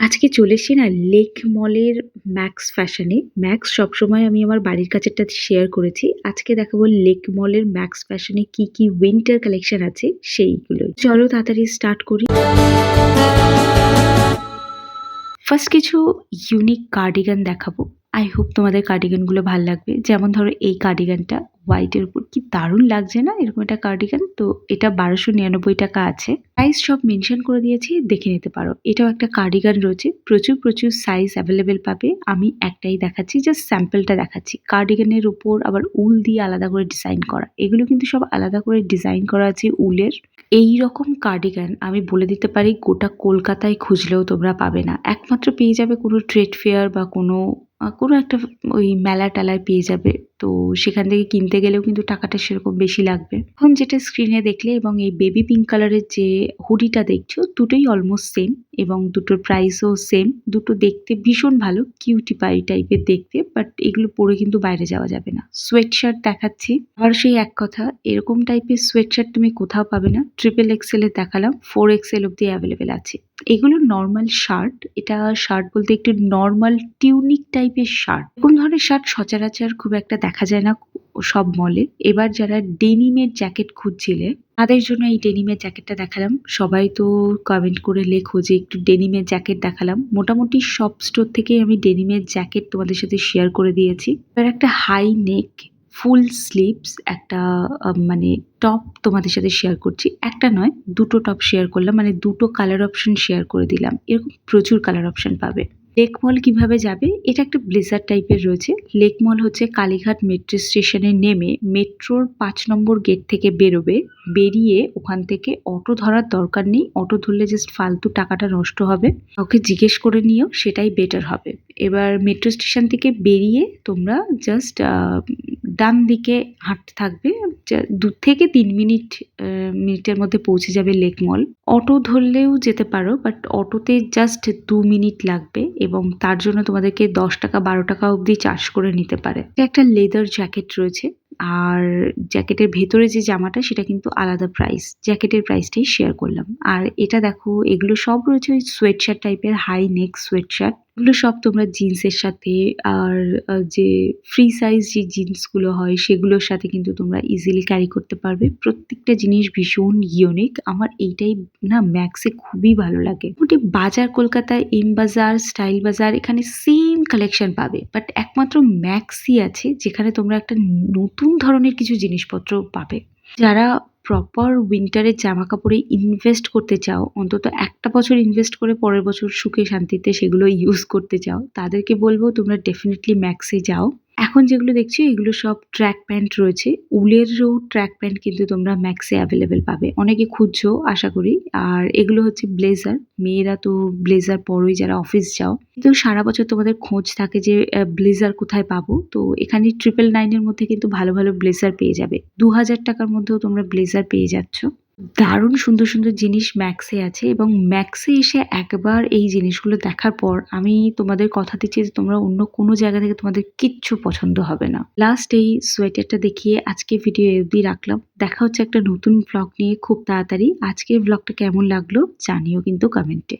আজকে চলে এসেছি না লেক মলের ম্যাক্স ফ্যাশনে। ম্যাক্স সবসময় আমি আমার বাড়ির কাছেরটা শেয়ার করেছি। আজকে দেখাবো লেক মলের ম্যাক্স ফ্যাশনে কি কি উইন্টার কালেকশন আছে সেইগুলোই। চলো তাড়াতাড়ি স্টার্ট করি। ফার্স্ট কিছু ইউনিক কার্ডিগান দেখাবো। আই হোপ তোমাদের কার্ডিগানগুলো ভাল লাগবে। যেমন ধরো এই কার্ডিগানটা হোয়াইটের উপর কি দারুণ লাগছে না, এরকম একটা কার্ডিগান। তো এটা 1299 টাকা আছে। প্রাইস সব মেনশন করে দিয়েছি, দেখে নিতে পারো। এটাও একটা কার্ডিগান রয়েছে, প্রচুর প্রচুর সাইজ অ্যাভেলেবেল পাবে। আমি একটাই দেখাচ্ছি, জাস্ট স্যাম্পলটা দেখাচ্ছি। কার্ডিগানের উপর আবার উল দিয়ে আলাদা করে ডিজাইন করা, এগুলো কিন্তু সব আলাদা করে ডিজাইন করা আছে উলের। এই রকম কার্ডিগান আমি বলে দিতে পারি গোটা কলকাতায় খুঁজলেও তোমরা পাবে না। একমাত্র পেয়ে যাবে কোনো ট্রেড ফেয়ার বা কোনো একটা ওই মেলা টেলায় পেয়ে যাবে। তো সেখান থেকে কিনতে গেলেও কিন্তু টাকাটা সেরকম বেশি লাগবে। এখন যেটা স্ক্রিনে দেখলে এবং এই বেবি পিঙ্ক কালারের যে হুডিটা দেখছো, দুটোই অলমোস্ট সেম এবং দুটোর প্রাইসও সেম। দুটো দেখতে ভীষণ ভালো, কিউটি পাই টাইপের দেখতে, বাট এগুলো পরে কিন্তু বাইরে যাওয়া যাবে না। সোয়েট শার্ট দেখাচ্ছি, আর সেই এক কথা, এরকম টাইপের সোয়েট শার্ট তুমি কোথাও পাবে না। ট্রিপল এক্সেল এর দেখালাম, 4XL অব্দি অ্যাভেলেবেল আছে। এগুলো নর্মাল শার্ট। এটা শার্ট বলতে একটু নর্মাল টিউনিক টাইপের শার্ট। কোন ধরনের শার্ট সচরাচর খুব একটা দেখা যায় না সব মলে। এবার যারা ডেনিমের জ্যাকেট খুঁজছিলে তাদের জন্য এই ডেনিমের জ্যাকেটটা দেখালাম। সবাই তো কমেন্ট করে লেখো যে একটু ডেনিমের জ্যাকেট দেখালাম। মোটামুটি সব স্টোর থেকে আমি ডেনিমের জ্যাকেট তোমাদের সাথে শেয়ার করে দিয়েছি। এবার একটা হাই নেক ফুল স্লিভস একটা মানে টপ তোমাদের সাথে শেয়ার করছি। একটা নয়, দুটো টপ শেয়ার করলাম, মানে দুটো কালার অপশন শেয়ার করে দিলাম। এরকম প্রচুর কালার অপশন পাবে। লেক মল কিভাবে যাবে? এটা একটা ব্লেজার টাইপের রয়েছে। লেক মল হচ্ছে কালীঘাট মেট্রো স্টেশনে নেমে মেট্রোর 5 নম্বর গেট থেকে বেরোবে। বেরিয়ে ওখান থেকে অটো ধরার দরকার নেই, অটো ধরলে জাস্ট ফালতু টাকাটা নষ্ট হবে। ওকে জিজ্ঞেস করে নিও, সেটাই বেটার হবে। এবার মেট্রো স্টেশন থেকে বেরিয়ে তোমরা জাস্ট ডান দিকে হাঁটতে থাকবে। 2 থেকে 3 মিনিটের মধ্যে পৌঁছে যাবে লেক মল। অটো ধরলেও যেতে পারো, বাট অটোতে জাস্ট 2 মিনিট লাগবে এবং তার জন্য তোমাদেরকে 10 টাকা 12 টাকা অবধি চার্জ করে নিতে পারে। একটা লেদার জ্যাকেট রয়েছে, আর জ্যাকেটের ভেতরে যে জামাটা সেটা কিন্তু আলাদা প্রাইস। জ্যাকেটের প্রাইসটাই শেয়ার করলাম। আর এটা দেখো, এগুলো সব রয়েছে ওই সোয়েট শার্ট টাইপের, হাই নেক সোয়েট শার্ট। এগুলো সব তোমরা জিন্সের সাথে আর যে ফ্রি সাইজ যে জিন্সগুলো হয় সেগুলোর সাথে কিন্তু তোমরা ইজিলি ক্যারি করতে পারবে। প্রত্যেকটা জিনিস ভীষণ ইউনিক। আমার এইটাই না ম্যাক্সে খুবই ভালো লাগে। মোটামুটি বাজার কলকাতায় এম বাজার, স্টাইল বাজার, এখানে সেম কালেকশন পাবে, বাট একমাত্র ম্যাক্সই আছে যেখানে তোমরা একটা নতুন ধরনের কিছু জিনিসপত্র পাবে। যারা প্রপার উইন্টারের জামা কাপড়ে ইনভেস্ট করতে চাও, অন্তত একটা বছর ইনভেস্ট করে পরের বছর সুখে শান্তিতে সেগুলো ইউজ করতে চাও, তাদেরকে বলবো তোমরা ডেফিনেটলি ম্যাক্সে যাও। এখন যেগুলো দেখছি এগুলো সব ট্র্যাক প্যান্ট রয়েছে। উলেরও ট্র্যাক প্যান্ট কিন্তু তোমরা ম্যাক্সে অ্যাভেলেবেল পাবে। অনেকে খুঁজছো আশা করি। আর এগুলো হচ্ছে ব্লেজার। মেয়েরা তো ব্লেজার পরোই যারা অফিস যাও, কিন্তু সারা বছর তোমাদের খোঁজ থাকে যে ব্লেজার কোথায় পাবো। তো এখানে 999 এর মধ্যে কিন্তু ভালো ভালো ব্লেজার পেয়ে যাবে। 2000 টাকার মধ্যেও তোমরা ব্লেজার পেয়ে যাচ্ছ। দারুণ সুন্দর সুন্দর জিনিস ম্যাক্সে আছে এবং ম্যাক্সে এসে একবার এই জিনিসগুলো দেখার পর আমি তোমাদের কথা দিচ্ছি যে তোমরা অন্য কোনো জায়গা থেকে তোমাদের কিচ্ছু পছন্দ হবে না। লাস্ট এই সোয়েটারটা দেখিয়ে আজকে ভিডিও অবধি রাখলাম। দেখা হচ্ছে একটা নতুন ব্লগ নিয়ে খুব তাড়াতাড়ি। আজকের ব্লগটা কেমন লাগলো জানিও কিন্তু কমেন্টে।